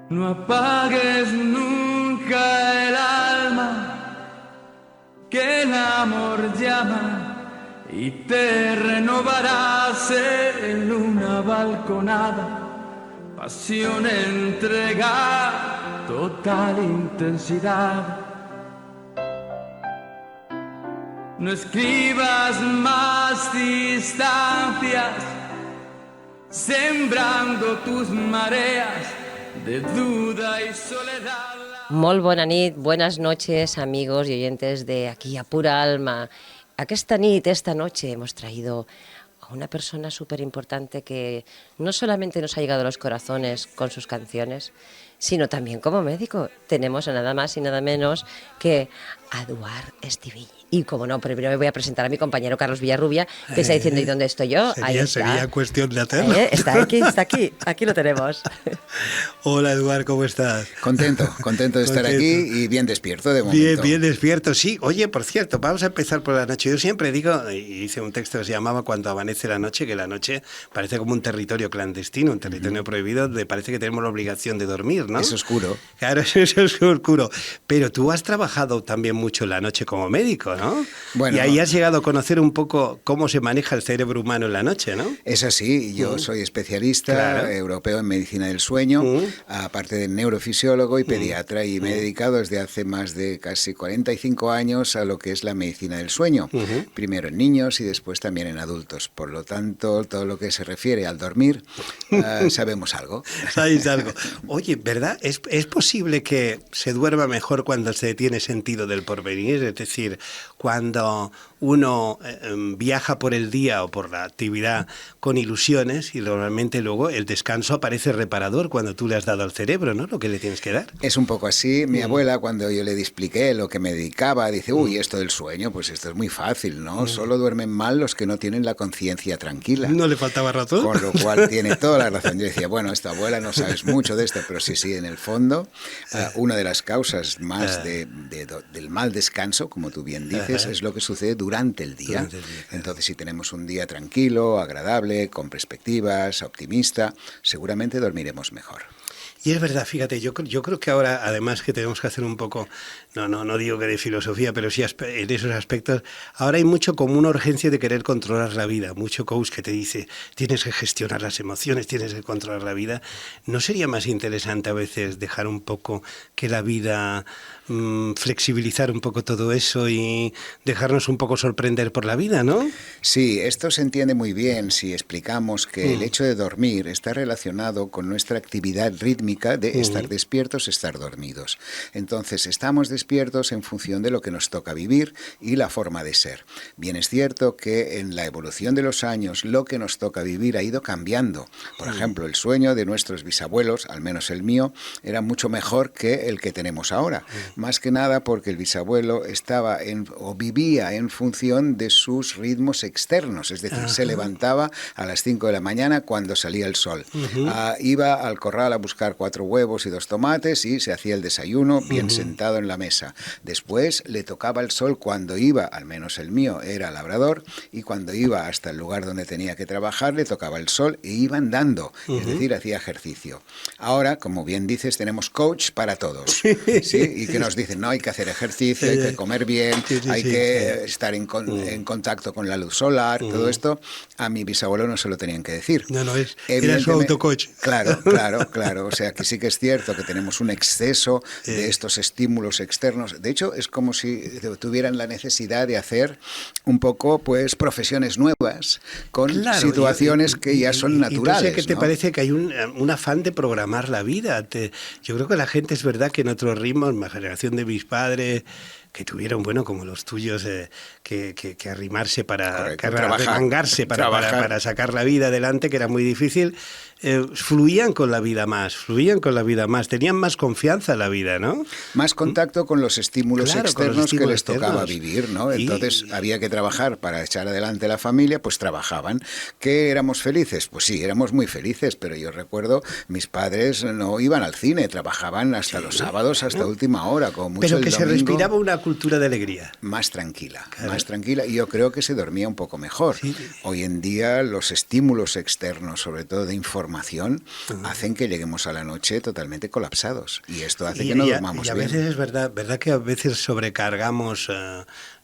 No apagues nunca el alma, que el amor llama y te renovarás en una balconada. Pasión, entrega, total intensidad. No escribas más distancias, sembrando tus mareas de duda y soledad. Molt bona nit, buenas noches, amigos y oyentes de Aquí a Pura Alma. Esta noche, hemos traído a una persona súper importante que no solamente nos ha llegado a los corazones con sus canciones, sino también como médico. Tenemos a nada más y nada menos que a Eduard Estivill. Y como no, primero me voy a presentar a mi compañero Carlos Villarrubia, que está diciendo, ¿y dónde estoy yo? Ahí está. Sería cuestión de hacerlo. Está aquí lo tenemos. Hola Eduard, ¿cómo estás? Contento de estar aquí y bien despierto de momento. Bien despierto, sí. Oye, por cierto, vamos a empezar por la noche. Yo siempre digo, y hice un texto que se llamaba Cuando amanece la noche, que la noche parece como un territorio clandestino, un territorio prohibido, donde parece que tenemos la obligación de dormir, ¿no? Es oscuro. Claro, eso es oscuro. Pero tú has trabajado también mucho la noche como médico, ¿no? Bueno, y ahí has llegado a conocer un poco cómo se maneja el cerebro humano en la noche, ¿no? Es así, yo soy especialista europeo en medicina del sueño, aparte de neurofisiólogo y pediatra, y me he dedicado desde hace más de casi 45 años a lo que es la medicina del sueño, primero en niños y después también en adultos. Por lo tanto, todo lo que se refiere al dormir, sabemos algo. ¿Sabéis algo? Oye, ¿verdad? ¿Es posible que se duerma mejor cuando se tiene sentido del porvenir? Es decir, cuando uno viaja por el día o por la actividad con ilusiones y normalmente luego el descanso aparece reparador cuando tú le has dado al cerebro, ¿no? Lo que le tienes que dar. Es un poco así. Mi abuela, cuando yo le expliqué lo que me dedicaba, dice, uy, esto del sueño, pues esto es muy fácil, ¿no? Solo duermen mal los que no tienen la conciencia tranquila. ¿No le faltaba razón? Con lo cual tiene toda la razón. Yo decía, bueno, esta abuela no sabes mucho de esto, pero sí, en el fondo, una de las causas más del mal descanso, como tú bien dices, es lo que sucede durante el día. Entonces, si tenemos un día tranquilo, agradable, con perspectivas, optimista, seguramente dormiremos mejor. Y es verdad, fíjate, yo creo que ahora, además que tenemos que hacer un poco, no digo que de filosofía, pero sí en esos aspectos, ahora hay mucho como una urgencia de querer controlar la vida, mucho coach que te dice, tienes que gestionar las emociones, tienes que controlar la vida. ¿No sería más interesante a veces dejar un poco que la vida, flexibilizar un poco todo eso y dejarnos un poco sorprender por la vida, ¿no? Sí, esto se entiende muy bien si explicamos que el hecho de dormir está relacionado con nuestra actividad rítmica de estar despiertos, estar dormidos. Entonces, estamos despiertos en función de lo que nos toca vivir y la forma de ser. Bien es cierto que en la evolución de los años lo que nos toca vivir ha ido cambiando. Por ejemplo, el sueño de nuestros bisabuelos, al menos el mío, era mucho mejor que el que tenemos ahora. Más que nada porque el bisabuelo estaba vivía en función de sus ritmos externos, es decir, se levantaba a las 5 de la mañana cuando salía el sol. Iba al corral a buscar 4 huevos y 2 tomates y se hacía el desayuno bien sentado en la mesa. Después le tocaba el sol cuando iba, al menos el mío era labrador, y cuando iba hasta el lugar donde tenía que trabajar le tocaba el sol e iba andando, es decir, hacía ejercicio. Ahora, como bien dices, tenemos coach para todos, ¿sí? Y que nos dicen, no, hay que hacer ejercicio, hay que comer bien, hay que estar en contacto con la luz solar, todo esto. A mi bisabuelo no se lo tenían que decir. Era su autocoach. Claro. O sea, que sí que es cierto que tenemos un exceso de estos estímulos externos. De hecho, es como si tuvieran la necesidad de hacer un poco, pues, profesiones nuevas con situaciones que ya son naturales. ¿Qué te parece que hay un afán de programar la vida? Yo creo que la gente, es verdad que en otros ritmos, la generación de mis padres, que tuvieron, bueno, como los tuyos, que arrimarse para, arremangarse para sacar la vida adelante, que era muy difícil, fluían con la vida más, tenían más confianza en la vida, ¿no? Más contacto con los estímulos externos que les tocaba vivir, ¿no? Entonces había que trabajar para echar adelante la familia, pues trabajaban. ¿Que éramos felices? Pues sí, éramos muy felices, pero yo recuerdo, mis padres no iban al cine, trabajaban hasta los sábados, hasta última hora, como mucho pero el que domingo. Se respiraba una cultura de alegría. Más tranquila, y yo creo que se dormía un poco mejor. Hoy en día los estímulos externos, sobre todo de información, información hacen que lleguemos a la noche totalmente colapsados. Y esto hace Y, que no y durmamos y a bien. veces es verdad que a veces sobrecargamos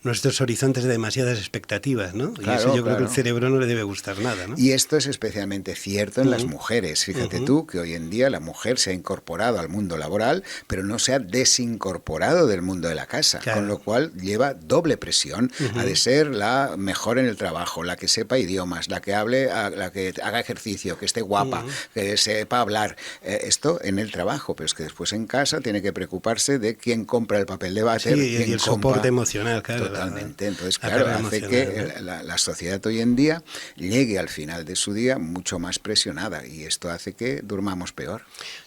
nuestros horizontes de demasiadas expectativas, ¿no? Y Claro, eso yo creo que claro. al cerebro no le debe gustar nada, ¿no? Y esto es especialmente cierto en las mujeres. Fíjate tú que hoy en día la mujer se ha incorporado al mundo laboral, pero no se ha desincorporado del mundo de la casa, Claro. con lo cual lleva doble presión. Ha de ser la mejor en el trabajo, la que sepa idiomas, la que hable, la que haga ejercicio, que esté guapa, que sepa hablar. Esto en el trabajo, pero es que después en casa tiene que preocuparse de quién compra el papel de váter, Sí, y quién el compra... soporte emocional, claro. Totalmente. Entonces, la claro, carga hace emocional, que la sociedad hoy en día llegue al final de su día mucho más presionada y esto hace que durmamos peor.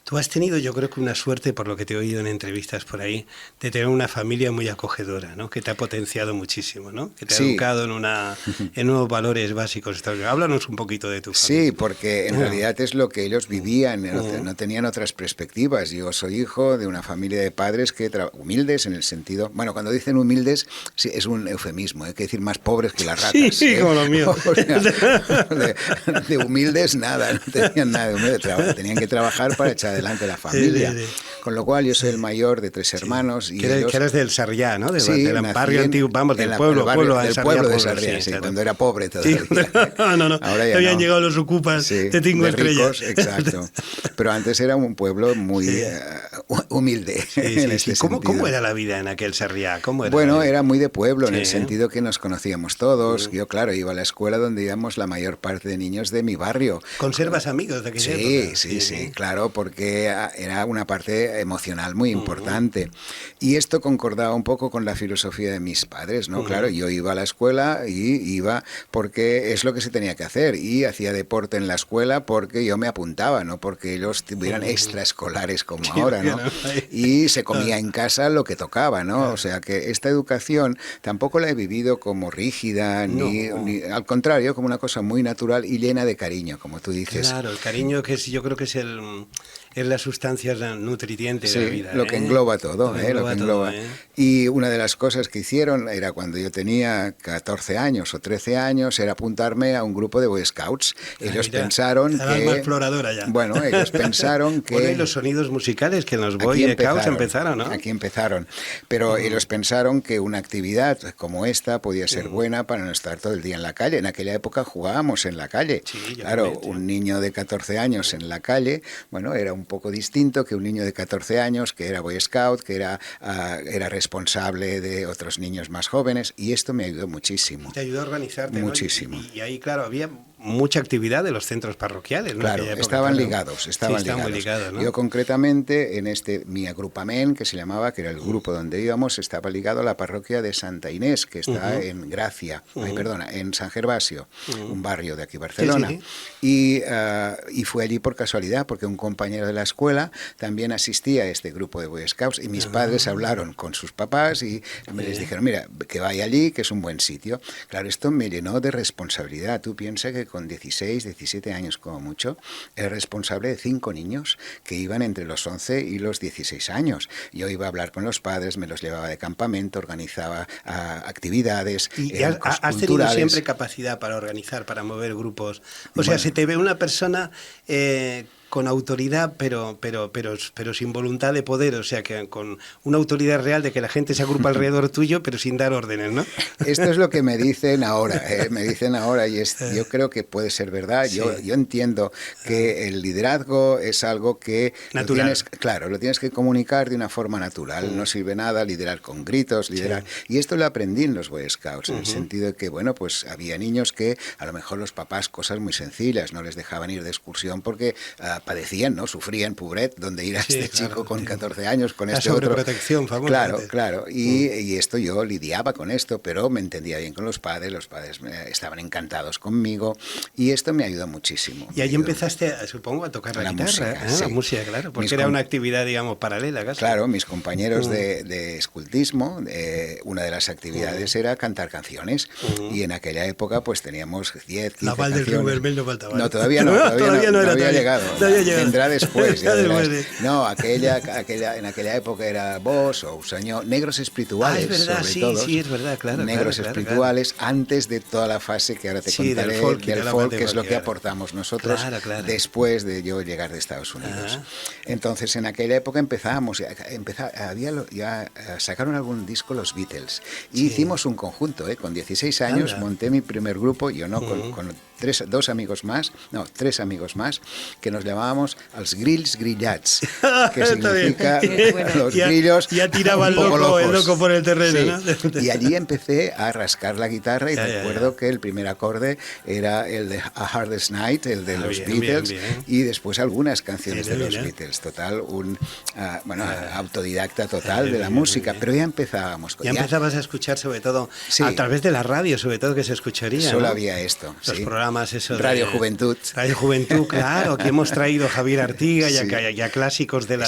Tú has tenido, yo creo que una suerte, por lo que te he oído en entrevistas por ahí, de tener una familia muy acogedora, ¿no? Que te ha potenciado muchísimo, ¿no? Que te ha Sí. educado en unos valores básicos. Háblanos un poquito de tu familia. Sí, porque en realidad es lo que ellos vivían, no tenían otras perspectivas. Yo soy hijo de una familia de padres que humildes en el sentido, bueno, cuando dicen humildes sí, es un eufemismo, hay que decir más pobres que las ratas. Sí, como los míos. O sea, de humildes nada, no tenían nada de humildes, tenían que trabajar para echar adelante la familia. Sí. Con lo cual yo soy el mayor de 3 hermanos. Y Que ellos, eres del Sarriá, ¿no? sí, Del nací barrio antiguo, vamos, del pueblo, del pueblo de Sarriá, Sarriá, sí, claro. cuando era pobre Sí, todavía. no. Ahora ya Habían no. llegado los ocupas Sí, de Tingo de Estrellas. ricos, exacto. Pero antes era un pueblo muy humilde en este ¿Cómo sentido. era la vida en aquel Sarriá? ¿Cómo era Bueno, la vida? era muy de pueblo, en el Sí. sentido que nos conocíamos todos. Yo, claro, iba a la escuela donde íbamos la mayor parte de niños de mi barrio. ¿Conservas amigos de aquella Sí, época? sí, claro, porque era una parte emocional muy importante. Y esto concordaba un poco con la filosofía de mis padres, ¿no? Claro, yo iba a la escuela y iba porque es lo que se tenía que hacer. Y hacía deporte en la escuela porque yo me apuntaba, no porque ellos tuvieran extraescolares como ahora, ¿no? Y se comía en casa lo que tocaba, ¿no? O sea que esta educación tampoco la he vivido como rígida, ni al contrario, como una cosa muy natural y llena de cariño, como tú dices. Claro, el cariño que yo creo que es la sustancia nutritiente Sí, de la vida. lo que engloba todo, Lo que lo que engloba engloba. todo, ¿eh? Y una de las cosas que hicieron era cuando yo tenía 14 años o 13 años, era apuntarme a un grupo de Boy Scouts. Ellos Mira, pensaron el alma que... exploradora ya. Bueno, ellos pensaron que... Bueno, y los sonidos musicales que en los Aquí Boy Scouts empezaron, ¿no? Aquí empezaron. Pero ellos pensaron que una actividad como esta podía ser buena para no estar todo el día en la calle. En aquella época jugábamos en la calle. Sí, yo claro, también, sí. un niño de 14 años en la calle, bueno, era un poco distinto que un niño de 14 años que era Boy Scout, que era responsable de otros niños más jóvenes, y esto me ayudó muchísimo. Te ayudó a organizarte, ¿no? Muchísimo. Y ahí, claro, había mucha actividad de los centros parroquiales, ¿no? Claro, Aquella época, estaban claro. ligados, Sí, estaban muy ligados. ligados, ¿no? Yo concretamente en mi agrupament, que se llamaba, que era el grupo donde íbamos, estaba ligado a la parroquia de Santa Inés, que está en Gracia, en San Gervasio, un barrio de aquí Barcelona. Sí. Y fue allí por casualidad, porque un compañero de la escuela también asistía a este grupo de Boy Scouts y mis padres hablaron con sus papás y me les dijeron, mira, que vaya allí, que es un buen sitio. Claro, esto me llenó de responsabilidad. Tú piensas que con 16, 17 años como mucho, era responsable de 5 niños que iban entre los 11 y los 16 años. Yo iba a hablar con los padres, me los llevaba de campamento, organizaba actividades ¿Y has tenido culturales. siempre capacidad para organizar, para mover grupos? O sea, se te ve una persona con autoridad, pero sin voluntad de poder, o sea, que con una autoridad real de que la gente se agrupa alrededor tuyo, pero sin dar órdenes, ¿no? Esto es lo que me dicen ahora, y yo creo que puede ser verdad. Sí. Yo entiendo que el liderazgo es algo que natural. lo tienes que comunicar de una forma natural. No sirve nada liderar con gritos, liderar. Y esto lo aprendí en los Boy Scouts, en el sentido de que, bueno, pues había niños que a lo mejor los papás cosas muy sencillas, no les dejaban ir de excursión porque padecían, ¿no? Sufrían, pobret, donde ir a este chico con 14 años, con La este otro. sobreprotección, famosa. Claro. Y esto yo lidiaba con esto, pero me entendía bien con los padres estaban encantados conmigo y esto me ayudó muchísimo. Y ahí empezaste, supongo, a tocar la guitarra, música, ¿eh? sí. La música, claro, porque era una actividad, digamos, paralela, casi. Claro, mis compañeros de escultismo, una de las actividades era cantar canciones y en aquella época pues teníamos 10, 15 La Val del canciones. Club Vermell no faltaba. No, todavía no, todavía no había llegado. había llegado. vendrá después. Ya verás. Después, No, en aquella época era Bosch o Usañó, negros espirituales, es verdad, sobre sí, todo. sí, es verdad, claro. Negros claro, espirituales, antes de toda la fase que ahora te Sí, contaré, del folk, de la folk, parte que es lo que folclore. aportamos nosotros Claro. después de yo llegar de Estados Unidos. Entonces, en aquella época ya sacaron algún disco los Beatles y hicimos un conjunto, con 16 años Anda. monté mi primer grupo, yo no, con tres amigos más, que nos llamábamos els Grills Grillats, que Está bien. significa Qué bueno. los Ya- grillos ya tiraba un poco el locos. loco por el terreno, Sí. ¿no? Y allí empecé a rascar la guitarra y Ya. recuerdo que el primer acorde era el de A Hardest Night, el de los Bien, Beatles, bien. y después algunas canciones Bien, de los bien. Beatles. Total, autodidacta total de la música, pero ya empezábamos. Ya empezabas a escuchar sobre todo Sí. a través de la radio, sobre todo que se escucharía. Solo ¿no? había esto. Los sí. programas esos Radio de- Juventud. Radio Juventud, claro, que hemos traído Javier Artiga Sí. y a clásicos de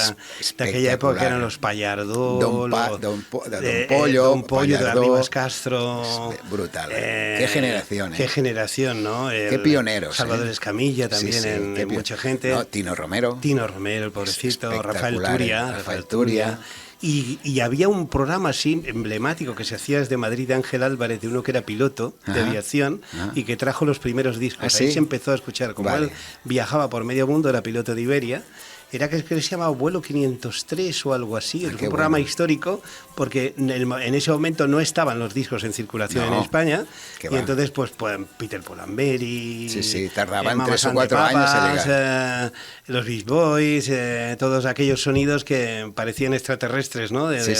aquella época que eran los Payardó, Don Pollo, Don Pollo de Pallardó. Rivas Castro. Brutal. Qué generación, Qué generación, ¿no? Qué pioneros. Salvador Escamilla también, Sí, sí, en qué mucha gente. No, Tino Romero. Tino Romero, el pobrecito, Rafael Espectacular, Turia. Rafael Turia. Y había un programa así emblemático que se hacía desde Madrid de Ángel Álvarez, de uno que era piloto de Ajá, aviación ajá. y que trajo los primeros discos. ¿Ah, Ahí sí? se empezó a escuchar. Como Vale. él viajaba por medio mundo, era piloto de Iberia. Era que se llamaba Vuelo 503 o algo así, es un qué programa bueno. histórico, porque en ese momento no estaban los discos en circulación No, en España, qué y va. entonces pues Peter Polamberi, Sí, tardaban Mamas 3 o and the 4 años en Papas, los Beach Boys, todos aquellos sonidos que parecían extraterrestres, ¿no? Sí.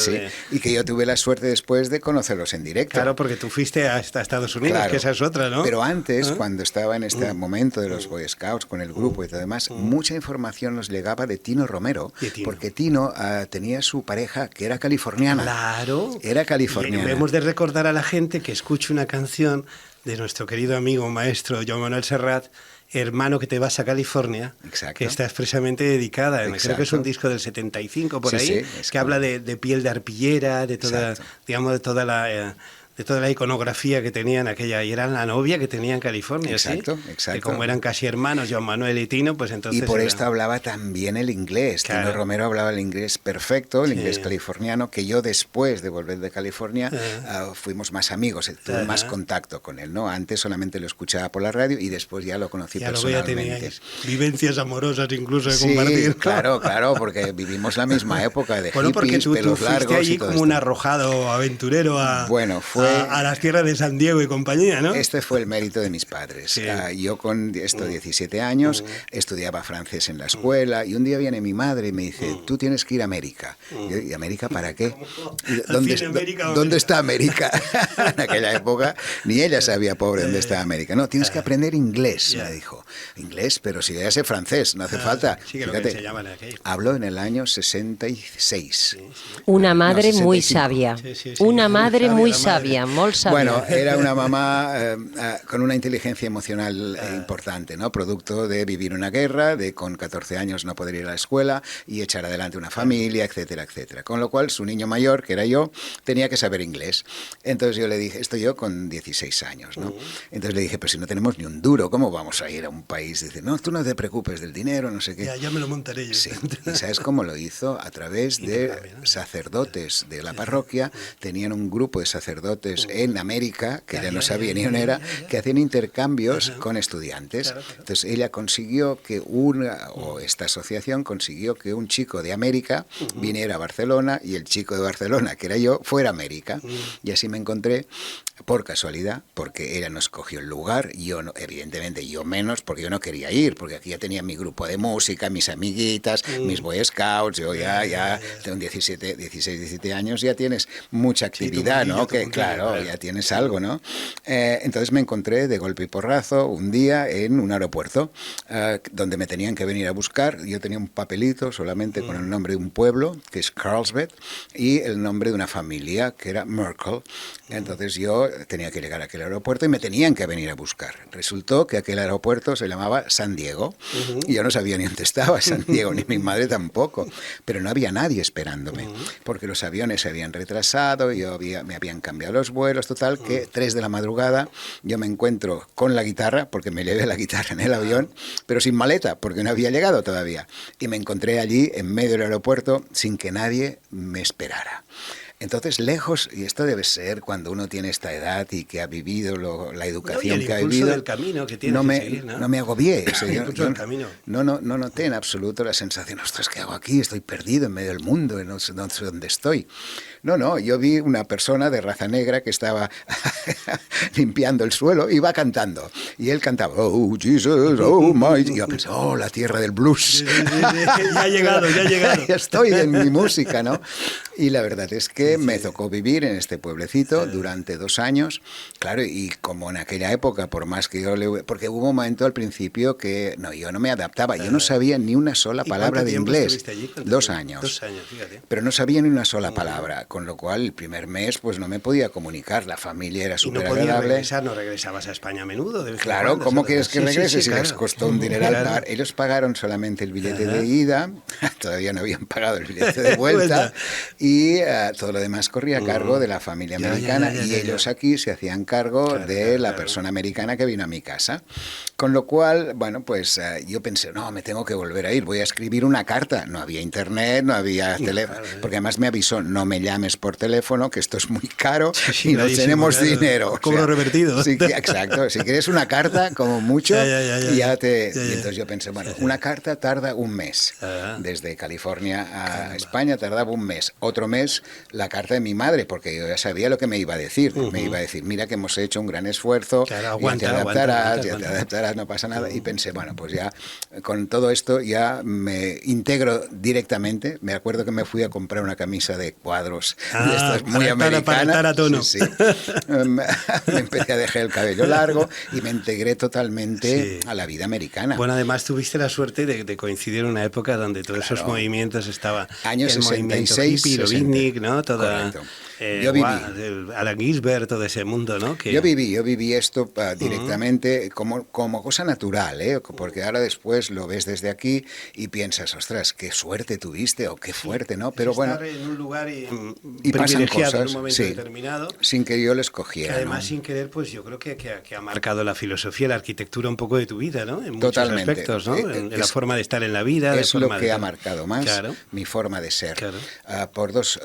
Y que yo tuve la suerte después de conocerlos en directo. Claro, porque tú fuiste hasta Estados Unidos, Claro. que esa es otra, ¿no? Pero antes, ¿Ah? cuando estaba en este momento de los Boy Scouts con el grupo y todo demás, mucha información nos llegaba de Tino Romero, De Tino. porque Tino tenía su pareja que era californiana. Claro. Era californiana. Y hemos de recordar a la gente que escuche una canción de nuestro querido amigo maestro Joan Manuel Serrat, Hermano que te vas a California, Exacto. que está expresamente dedicada. Creo que es Exacto. un disco del 75 por Sí, ahí, sí, es que habla de piel de arpillera, de toda, Exacto. digamos, de toda la iconografía que tenían aquella, y era la novia que tenía en California, Exacto, ¿sí? exacto. Que como eran casi hermanos, Joan Manuel y Tino, pues entonces... Y por era- esto hablaba también el inglés. Claro. Tino Romero hablaba el inglés perfecto, el Sí. inglés californiano, que yo después de volver de California fuimos más amigos, tuve más contacto con él, ¿no? Antes solamente lo escuchaba por la radio y después ya lo conocí Ya luego ya personalmente. teníais vivencias amorosas incluso de Sí, compartir. claro, porque vivimos la misma época de Bueno, porque hippies, tú pelos fuiste largos allí y todo como un esto. arrojado aventurero Bueno, fue- a las tierras de San Diego y compañía, ¿no? Este fue el mérito de mis padres. Sí. Yo con 17 años estudiaba francés en la escuela y un día viene mi madre y me dice, tú tienes que ir a América. ¿Y América para qué? ¿Y ¿Al fin América o ¿Dónde América? está América? En aquella época ni ella sabía, pobre, dónde estaba América. No, tienes que aprender inglés, Ya. me dijo. Inglés, pero si ya sé francés, no hace falta. Sí, que lo que enseñaban en aquello. Hablo en el año 66. Una madre No, muy 65. sabia. Sí. Una madre Sabia muy la madre. sabia, muy sabia. Bueno, era una mamá con una inteligencia emocional importante, ¿no? Producto de vivir una guerra, de con 14 años no poder ir a la escuela y echar adelante una familia, etcétera, etcétera. Con lo cual, su niño mayor, que era yo, tenía que saber inglés. Entonces yo le dije, esto yo con 16 años, ¿no? Entonces le dije, pero si no tenemos ni un duro, ¿cómo vamos a ir a un país? Dice, no, tú no te preocupes del dinero, no sé qué. Ya me lo montaré yo. Sí, ¿y sabes cómo lo hizo? A través de Intercambio, ¿no? sacerdotes de la parroquia. Tenían un grupo de sacerdotes en América, que ya no sabía ni dónde era, que hacían intercambios con estudiantes. Claro. Entonces ella consiguió que esta asociación consiguió que un chico de América viniera a Barcelona y el chico de Barcelona, que era yo, fuera a América. Y así me encontré, por casualidad, porque ella nos cogió el lugar, yo no, evidentemente yo menos, porque yo no quería ir, porque aquí ya tenía mi grupo de música, mis amiguitas, mis Boy Scouts, yo ya tengo 16, 17 años, ya tienes mucha actividad, mundillo, ¿no? tu Que mundillo, claro, claro. ya tienes algo, ¿no? Entonces me encontré de golpe y porrazo un día en un aeropuerto donde me tenían que venir a buscar. Yo tenía un papelito solamente con el nombre de un pueblo, que es Carlsbad, y el nombre de una familia, que era Merkel. Entonces yo yo tenía que llegar a aquel aeropuerto y me tenían que venir a buscar. Resultó que aquel aeropuerto se llamaba San Diego y yo no sabía ni dónde estaba San Diego, ni mi madre tampoco, pero no había nadie esperándome, porque los aviones se habían retrasado, me habían cambiado los vuelos, total, que 3 de la madrugada yo me encuentro con la guitarra, porque me llevé la guitarra en el avión, pero sin maleta, porque no había llegado todavía, y me encontré allí en medio del aeropuerto sin que nadie me esperara. Entonces, lejos, y esto debe ser cuando uno tiene esta edad y que ha vivido la educación que ha vivido, del camino que tienes no que me, seguir, ¿no? no me agobié. O sea, Del camino. no noté en absoluto la sensación, ostras, ¿qué hago aquí? Estoy perdido en medio del mundo, no sé dónde estoy. No, yo vi una persona de raza negra que estaba limpiando el suelo y iba cantando. Y él cantaba, oh, Jesus, oh, my... Y yo pensé, oh, la tierra del blues. Sí. Ya ha llegado. Ya estoy en mi música, ¿no? Y la verdad es que me tocó vivir en este pueblecito durante 2 años. Claro, y como en aquella época, por más que porque hubo un momento al principio que yo no me adaptaba. Yo no sabía ni una sola palabra de inglés. ¿Estuviste allí? 2 años. 2 años, fíjate. Pero no sabía ni una sola palabra, con lo cual el primer mes pues no me podía comunicar. La familia era súper agradable. Y no podías regresar, no regresabas a España a menudo. De vez en Claro, cuando, ¿cómo ¿sabes? quieres que regrese si claro. les costó un dineral Claro. pagar? Ellos pagaron solamente el billete de ida, todavía no habían pagado el billete de vuelta, y todo lo demás corría a cargo de la familia americana, y ellos aquí se hacían cargo de la persona americana que vino a mi casa. Con lo cual, bueno, pues yo pensé, no, me tengo que volver a ir, voy a escribir una carta. No había internet, no había teléfono, porque además me avisó, no me llames por teléfono, que esto es muy caro y no tenemos dinero. Cobro revertido. Sí, exacto, si quieres una carta, como mucho, y entonces yo pensé, bueno, una carta tarda un mes. Desde California a España tardaba un mes. Otro mes la carta de mi madre, porque yo ya sabía lo que me iba a decir. Me iba a decir, mira que hemos hecho un gran esfuerzo, ya te adaptarás, no pasa nada. Y pensé, bueno, pues ya con todo esto ya me integro directamente. Me acuerdo que me fui a comprar una camisa de cuadros de estas muy americanas. Para estar a tono. Sí. Me empecé a dejar el cabello largo y me integré totalmente a la vida americana. Bueno, además tuviste la suerte de coincidir en una época donde todos esos movimientos estaban. Años el 66, movimiento hippie, Beatnik, ¿no? Correcto. Yo viví. Alan Ginsberg, todo ese mundo, ¿no? Yo viví esto directamente como cosa natural, ¿eh? Porque ahora después lo ves desde aquí y piensas, ostras, qué suerte tuviste o qué fuerte, ¿no? Pero bueno, estar en un lugar y pasan privilegiado cosas, en un momento determinado, sin que yo les cogiera. Que además, ¿no? sin querer, pues yo creo que ha marcado la filosofía, la arquitectura un poco de tu vida, ¿no? En muchos Totalmente. aspectos, ¿no? En la forma de estar en la vida. Es lo que ha marcado más mi forma de ser. Por dos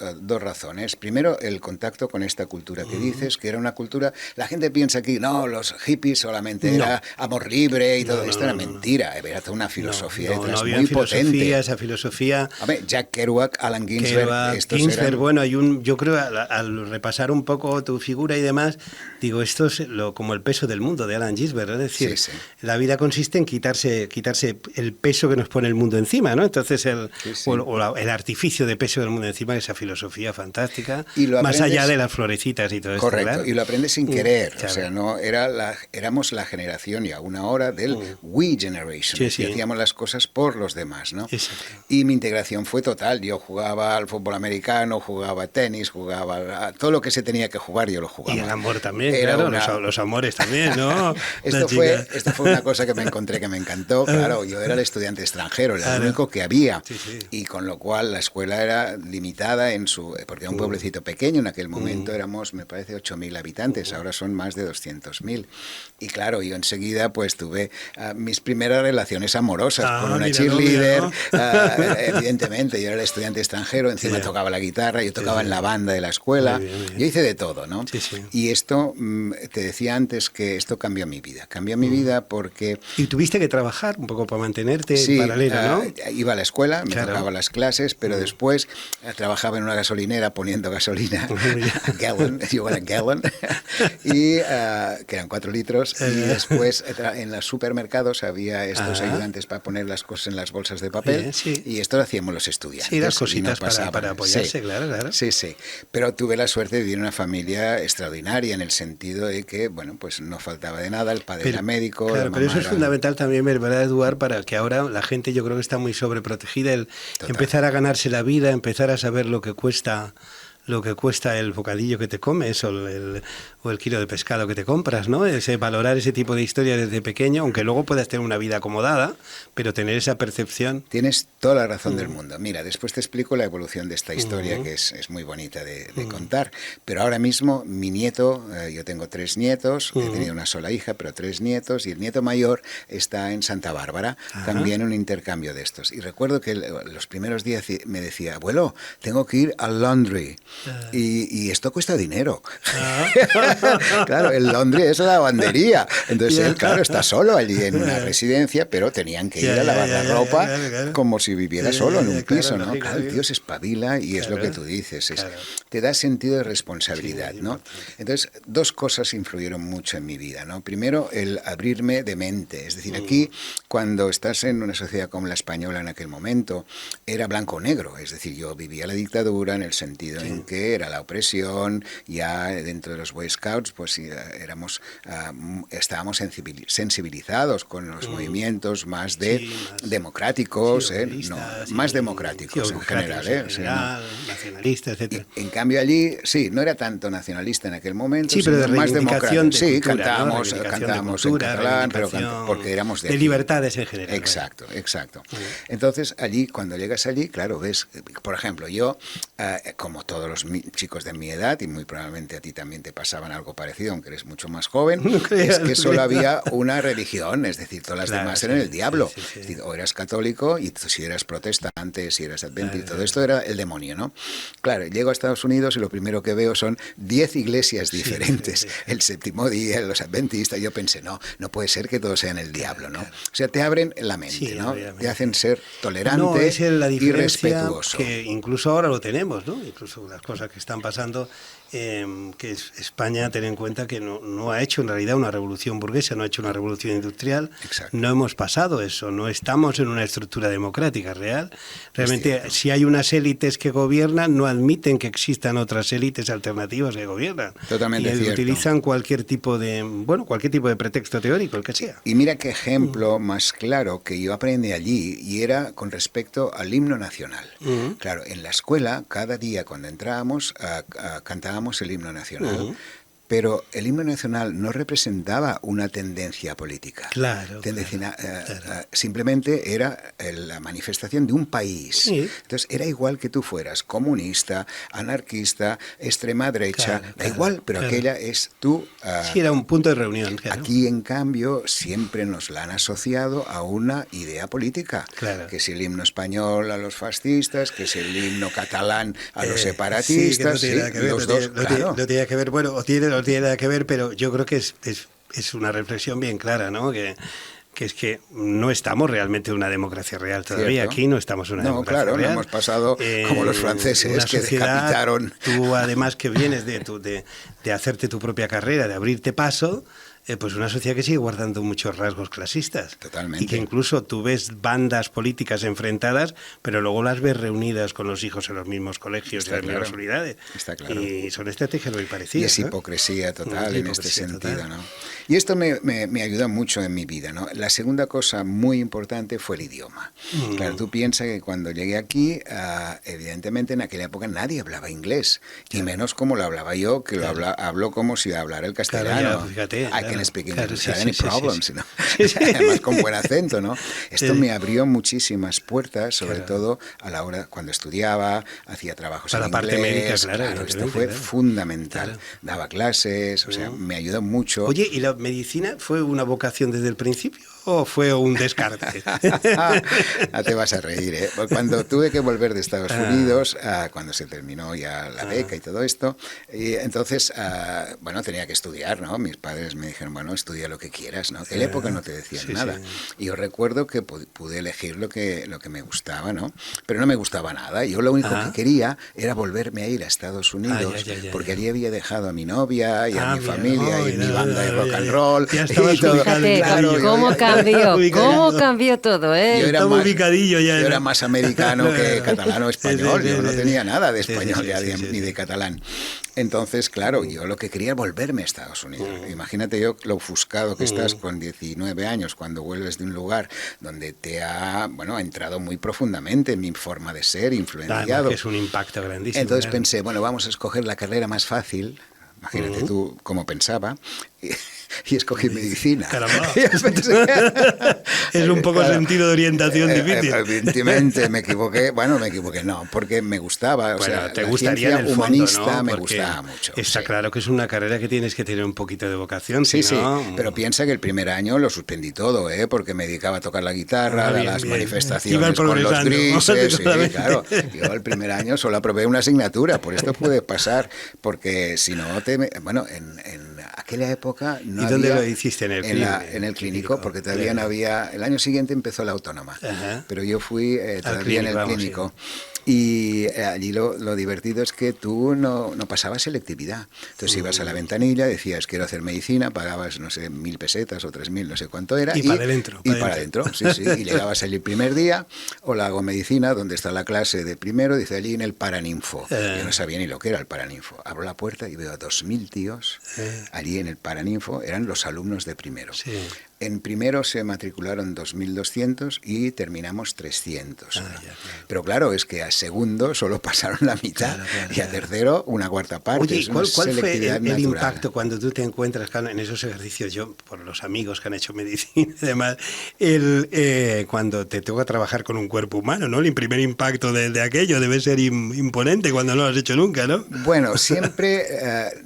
razones. Primero, el contacto con esta cultura que dices, que era una cultura... La gente piensa aquí, no, los hippies solamente era amor libre y todo esto era mentira. Era toda una filosofía detrás muy potente. Esa filosofía... A ver, Jack Kerouac, Alan Ginsberg... Ginsberg, bueno, yo creo, al repasar un poco tu figura y demás, digo, esto es como el peso del mundo de Alan Ginsberg, es decir, la vida consiste en quitarse el peso que nos pone el mundo encima, ¿no? Entonces, el artificio de peso del mundo encima, esa filosofía fantástica, más allá de las florecitas y todo esto. Correcto, ¿verdad? y lo aprendes sin querer, o sea, no éramos la generación y aún ahora del we generation, que hacíamos las cosas por los demás, ¿no? Exacto. Y mi integración fue total, yo jugaba al fútbol americano, jugaba tenis, jugaba a todo lo que se tenía que jugar, yo lo jugaba. Y el amor también, claro, los amores también, ¿no? Esto fue una cosa que me encontré que me encantó, claro, yo era el estudiante extranjero, era el único que había, y con lo cual la escuela era limitada porque era un pueblecito pequeño, en aquel momento éramos, me parece, 8.000 habitantes, ahora son más de 200.000, y claro, yo enseguida pues tuve mis primeras relaciones amorosas con una cheerleader, evidentemente, yo era el estudiante extranjero, encima tocaba la guitarra, yo tocaba en la banda de la escuela, yo hice de todo, ¿no? Y esto, te decía antes que esto cambió mi vida porque... Y tuviste que trabajar un poco para mantenerte en paralelo, ¿no? Iba a la escuela, me tocaba las clases, pero después trabajaba en una gasolinera poniendo gasolina a gallon, y, que eran 4 litros, y después en los supermercados había estos ayudantes para poner las cosas en las bolsas de papel, y esto lo hacíamos los estudiantes. Sí, las cositas para apoyarse, claro. Sí. Pero tuve la suerte de vivir en una familia extraordinaria, en el sentido de que, bueno, pues no faltaba de nada, el padre era médico, claro, la mamá pero eso es era... fundamental también, ¿verdad, Eduard? Para que ahora la gente, yo creo que está muy sobreprotegida, empezar a ganarse la vida, empezar a saber lo que cuesta lo que cuesta el bocadillo que te comes o el kilo de pescado que te compras, ¿no? Valorar ese tipo de historia desde pequeño, aunque luego puedas tener una vida acomodada, pero tener esa percepción. Tienes toda la razón del mundo. Mira, después te explico la evolución de esta historia, que es muy bonita de contar, pero ahora mismo mi nieto, yo tengo 3 nietos, he tenido una sola hija, pero 3 nietos, y el nieto mayor está en Santa Bárbara, también un intercambio de estos. Y recuerdo que los primeros días me decía, abuelo, tengo que ir al laundry, y esto cuesta dinero. Claro, el laundry es la lavandería. Entonces él, claro, está solo allí en una residencia, pero tenían que ir a lavar la ropa como si viviera solo en un piso, ¿no? Claro, el tío se espabila y es lo que tú dices, te da sentido de responsabilidad, ¿no? Entonces, 2 cosas influyeron mucho en mi vida, ¿no? Primero, el abrirme de mente, es decir, aquí, cuando estás en una sociedad como la española en aquel momento, era blanco o negro, es decir, yo vivía la dictadura en el sentido en que era la opresión, ya dentro de los Boy Scouts, pues estábamos sensibilizados con los movimientos más democráticos, más democráticos en general, nacionalistas, etc. En cambio allí, sí, no era tanto nacionalista en aquel momento, sí, pero de más democrático. de Sí, cultura, cantábamos de en catalán, pero porque éramos de libertades en general. Exacto. Entonces, allí, cuando llegas allí, claro, ves, por ejemplo, yo, como todos los chicos de mi edad, y muy probablemente a ti también te pasaban algo parecido, aunque eres mucho más joven, es que solo había una religión, es decir, todas las demás eran el diablo. Es decir, o eras católico, y tú, si eras protestante, si eras adventista, todo esto era el demonio, ¿no? Claro, llego a Estados Unidos y lo primero que veo son 10 iglesias diferentes. El Séptimo Día, los adventistas. Yo pensé, no puede ser que todos sean el diablo, ¿no? O sea, te abren la mente, ¿no? Te hacen ser tolerante y respetuoso. Que incluso ahora lo tenemos, ¿no? Incluso las cosas que están pasando, que España, ten en cuenta que no ha hecho en realidad una revolución burguesa, no ha hecho una revolución industrial. Exacto. No hemos pasado eso, no estamos en una estructura democrática real. Realmente, si hay unas élites que gobiernan, no admiten que existan otras élites alternativas que gobiernan. Totalmente y cierto. utilizan cualquier tipo de pretexto teórico, el que sea. Y mira qué ejemplo más claro que yo aprendí allí, y era con respecto al himno nacional. Claro, en la escuela, cada día cuando entrábamos, cantábamos el himno nacional, pero el himno nacional no representaba una tendencia política. Simplemente era la manifestación de un país. Sí. Entonces era igual que tú fueras comunista, anarquista, extrema derecha, da igual, pero aquella es tu... sí, era un punto de reunión. Claro. Aquí, en cambio, siempre nos la han asociado a una idea política. Claro. Que si el himno español a los fascistas, que si el himno catalán a los separatistas. Sí, que no tiene nada que ver, los dos, claro. No tiene que ver, bueno, no tiene nada que ver, pero yo creo que es una reflexión bien clara, ¿no? Que es que no estamos realmente en una democracia real todavía. ¿Cierto? Aquí no estamos en una democracia real. No hemos pasado como los franceses, que decapitaron. Tú, además, que vienes de hacerte tu propia carrera, de abrirte paso, pues una sociedad que sigue guardando muchos rasgos clasistas. Totalmente. Y que incluso tú ves bandas políticas enfrentadas, pero luego las ves reunidas con los hijos en los mismos colegios y en las mismas unidades. Está claro. Y son estrategias muy parecidas. Y es hipocresía total en este sentido, ¿no? Y esto me ayuda mucho en mi vida, ¿no? La segunda cosa muy importante fue el idioma. Claro, tú piensas que cuando llegué aquí, evidentemente en aquella época nadie hablaba inglés, y menos como lo hablaba yo, que hablo como si hablara el castellano. Fíjate, I can speak English without any problems, ¿no? Además con buen acento, ¿no? Esto me abrió muchísimas puertas, sobre todo a la hora cuando estudiaba, hacía trabajos en inglés. Para la parte médica, claro. Esto fue fundamental. Daba clases, o sea, me ayudó mucho. Oye, ¿y la medicina fue una vocación desde el principio o fue un descarte? Te vas a reír, ¿eh? Cuando tuve que volver de Estados Unidos, cuando se terminó ya la beca y todo esto, y entonces, bueno, tenía que estudiar, ¿no? Mis padres me dijeron, bueno, estudia lo que quieras, ¿no? Que en la época no te decían nada. Y yo recuerdo que pude elegir lo que me gustaba, ¿no? Pero no me gustaba nada. Yo lo único que quería era volverme a ir a Estados Unidos, porque allí había dejado a mi novia y a mi familia y mi banda de rock and roll. Ya estabas y todo. Fíjate, claro, cómo cambió? Ubicadillo. ¿Cómo cambió todo, eh? Yo era Estaba más- ubicadillo ya. Yo era más americano que catalán o español. Sí, sí, Yo no sí, tenía sí. nada de Sí, español sí, ya, sí, sí, ni sí. de catalán. Entonces, claro, yo lo que quería era volverme a Estados Unidos. Imagínate yo lo ofuscado que estás con 19 años cuando vuelves de un lugar donde te ha, bueno, ha entrado muy profundamente en mi forma de ser, Además influenciado. que es un impacto grandísimo. Entonces claro. pensé, bueno, vamos a escoger la carrera más fácil. Imagínate tú cómo pensaba. Y escogí medicina. Caramba. Y pensé- Es un poco Claro. sentido de orientación difícil. Evidentemente me equivoqué. Bueno, me equivoqué, no, porque me gustaba. O Bueno, sea, te la gustaría ciencia en el fondo, humanista ¿no? me Porque gustaba mucho. Está sí. claro que es una carrera que tienes que tener un poquito de vocación. Sí, si sí, no, pero piensa que el primer año lo suspendí todo, porque me dedicaba a tocar la guitarra, a Bien, las bien. Iba manifestaciones con los progresando, grises, sí, claramente. claro. Yo el primer año solo aprobé una asignatura, por esto pude pasar, porque si no, bueno, en aquella época no ¿Y dónde había- lo hiciste? ¿En el en el clínico, porque todavía no había, el año siguiente empezó la autónoma, Ajá. pero yo fui todavía en el vamos, clínico. Y allí lo divertido es que tú no pasabas selectividad. Entonces ibas a la ventanilla, decías quiero hacer medicina, pagabas, no sé, 1.000 pesetas o 3.000, no sé cuánto era. Y para adentro, Y para para adentro, sí, sí. Y llegabas allí el primer día, hola, hago medicina, ¿dónde está la clase de primero? Dice allí en el Paraninfo. Yo no sabía ni lo que era el Paraninfo. Abro la puerta y veo a 2.000 tíos allí en el Paraninfo, eran los alumnos de primero. Sí. En primero se matricularon 2.200 y terminamos 300. Ya, claro. Pero claro, es que a segundo solo pasaron la mitad y a tercero una cuarta parte. Oye, Es una ¿cuál fue selectividad el natural. impacto cuando tú te encuentras claro, en esos ejercicios? Yo, por los amigos que han hecho medicina y demás, cuando te toca trabajar con un cuerpo humano, ¿no? El primer impacto de aquello debe ser imponente cuando no lo has hecho nunca, ¿no? Bueno, siempre,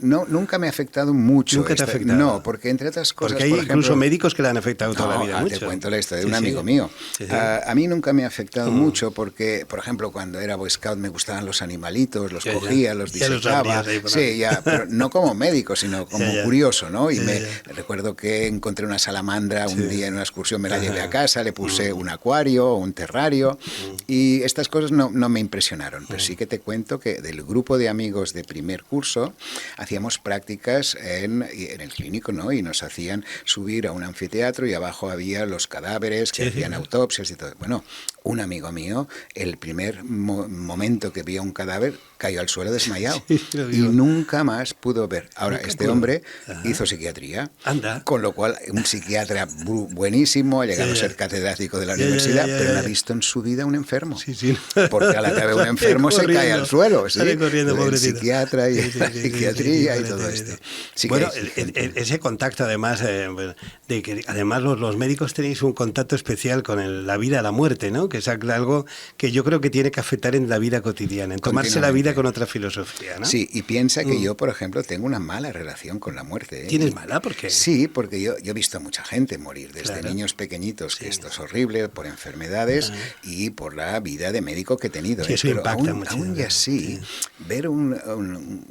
nunca me ha afectado mucho. ¿Nunca te ha afectado? No, porque entre otras cosas, Porque hay por incluso ejemplo, médicos que le han afectado toda la vida te mucho. cuento la historia de Sí, un sí. amigo mío. Sí, sí. A mí nunca me ha afectado mucho porque, por ejemplo, cuando era Boy Scout me gustaban los animalitos, los Ya, ya. cogía, los Ya los disecaba. abrías ahí por Sí, ahí. ya, pero no como médico, sino como Ya. curioso, ¿no? Y Ya, recuerdo que encontré una salamandra un día en una excursión, me la llevé a casa, le puse Mm. un acuario, un terrario, y estas cosas no me impresionaron. Pero sí que te cuento que del grupo de amigos de primer curso hacíamos prácticas en el clínico, ¿no? Y nos hacían subir a un anfiteatro y abajo había los cadáveres que Sí, hacían sí. autopsias y todo. Bueno, un amigo mío, el primer momento que vio un cadáver, cayó al suelo desmayado Sí, lo y digo. nunca más pudo ver. Ahora, Nunca este pudo. hombre Ajá. hizo psiquiatría, Anda. con lo cual un psiquiatra buenísimo, ha llegado Ya, a ya. ser catedrático de la Ya, ya, universidad, ya, pero no ya. ha visto en su vida un enfermo. Sí, sí. Porque a la que ve un Sale enfermo se cae corriendo. al suelo. ¿sí? Sale corriendo, El pobrecito. psiquiatra y Sí, sí, la sí, sí, psiquiatría sí, y sí, todo sí, sí. esto. Sí que Bueno, hay gente. ese contacto además, de que además los médicos tenéis un contacto especial con la vida, la muerte, ¿no? Que es algo que yo creo que tiene que afectar en la vida cotidiana, en tomarse la vida Continuamente. con otra filosofía, ¿no? Sí, y piensa que yo, por ejemplo, tengo una mala relación con la muerte. ¿eh? ¿Tienes Y- mala? ¿Por qué? Sí, porque yo he visto a mucha gente morir, desde Claro. niños pequeñitos, que Sí. esto es horrible, por enfermedades y por la vida de médico que he tenido. Sí, ¿eh? eso Pero impacta aún, muchísimo, aún y así, sí. ver un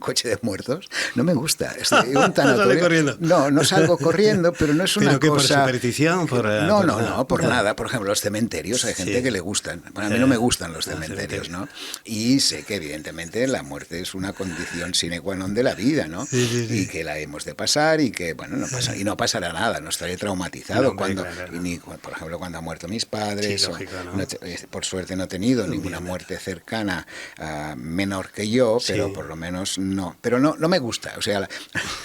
coche de muertos no me gusta. Estoy en un Sale tanatorio. corriendo. No salgo corriendo, pero no es una ¿Pero qué, por cosa... superstición? Por nada. Por ejemplo, los cementerios, hay gente Sí. que le gustan. Bueno, a mí no me gustan los Los cementerios, cementerios. ¿no? Y sé que evidentemente la muerte es una condición sine qua non de la vida, ¿no? Sí, sí, sí. Y que la hemos de pasar y que, bueno, no pasará nada, no estaré traumatizado No, hombre, cuando, claro. y ni, por ejemplo, cuando han muerto mis padres. Sí, lógico, ¿no? Por suerte no he tenido ninguna muerte cercana menor que yo, pero Sí. por lo menos no. Pero no me gusta. O sea,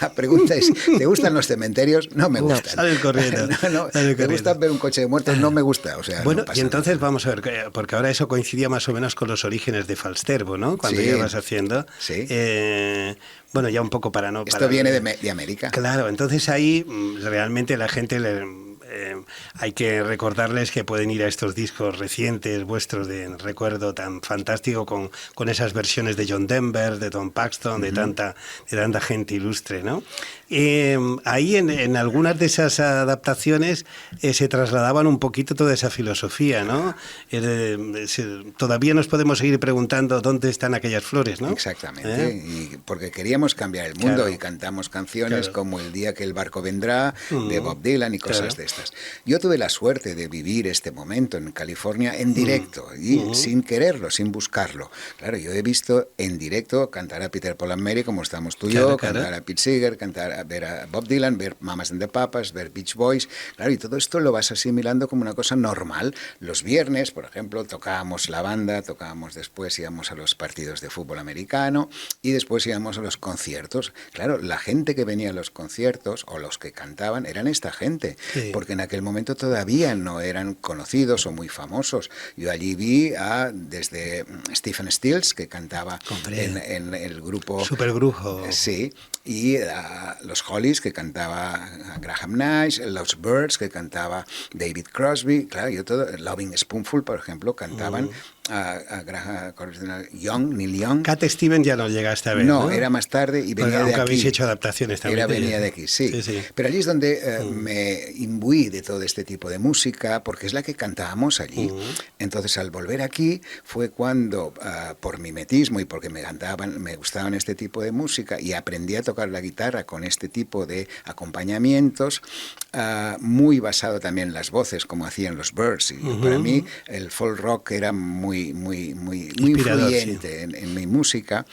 la pregunta es, ¿te gustan los cementerios? No me No. gustan. Sales corriendo, No, sales ¿te gusta corriendo. ver un coche de muertos? No me gusta. O sea, Bueno, no pasa y entonces nada. vamos a ver, porque ahora eso coincidía más o menos con los orígenes de Falsterbo, ¿no? Cuando Sí. ya vas haciendo. Sí. Bueno, ya un poco para no... Esto para- viene de América. Claro, entonces ahí realmente la gente hay que recordarles que pueden ir a estos discos recientes vuestros de recuerdo tan fantástico con esas versiones de John Denver, de Tom Paxton, de tanta gente ilustre, ¿no? Ahí en algunas de esas adaptaciones se trasladaban un poquito toda esa filosofía, ¿no? Todavía nos podemos seguir preguntando dónde están aquellas flores, ¿no? Exactamente, y porque queríamos cambiar el mundo Claro. y cantamos canciones Claro. como El día que el barco vendrá, de Bob Dylan y cosas Claro. de estas. estas. Yo tuve la suerte de vivir este momento en California en directo y sin quererlo, sin buscarlo. Claro, yo he visto en directo cantar a Peter, Paul and Mary como estamos tú y yo, cantar a Pete Seeger, ver a Bob Dylan, ver Mamas and the Papas, ver Beach Boys. Claro, y todo esto lo vas asimilando como una cosa normal. Los viernes, por ejemplo, tocábamos la banda, después íbamos a los partidos de fútbol americano y después íbamos a los conciertos. Claro, la gente que venía a los conciertos o los que cantaban eran esta gente, porque en aquel momento todavía no eran conocidos o muy famosos. Yo allí vi desde Stephen Stills, que cantaba en el grupo... Supergrupo. Sí, y los Hollies, que cantaba Graham Nash, los Byrds, que cantaba David Crosby, claro, Loving Spoonful, por ejemplo, cantaban a Graham Neil Young. Cat Stevens ya no llegaste a ver, ¿no? Era más tarde y venía de aquí. Aunque habéis hecho adaptaciones también. Venía de aquí, sí. Pero allí es donde me imbuí de todo este tipo de música, porque es la que cantábamos allí. Entonces, al volver aquí, fue cuando, por mimetismo y porque me gustaban este tipo de música y aprendí a tocar la guitarra con este tipo de acompañamientos, muy basado también en las voces, como hacían los Byrds. Y para mí, el folk rock era muy influyente en mi música.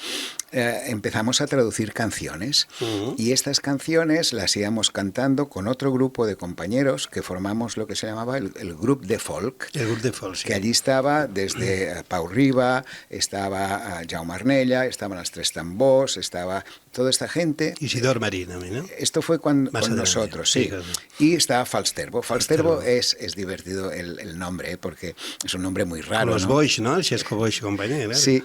Empezamos a traducir canciones y estas canciones las íbamos cantando con otro grupo de compañeros que formamos lo que se llamaba el grupo de folk. El grupo de folk, sí. Que allí estaba desde Pau Riba, estaba Jaume Arnella, estaban las Tres Tambors, estaba toda esta gente. Isidor Marín también, ¿no? Esto fue con nosotros, sí. Claro. Y estaba Falsterbo. Falsterbo es divertido el nombre, porque es un nombre muy raro. Con los Boix, ¿no? Chesco Boix y compañía, claro. Sí.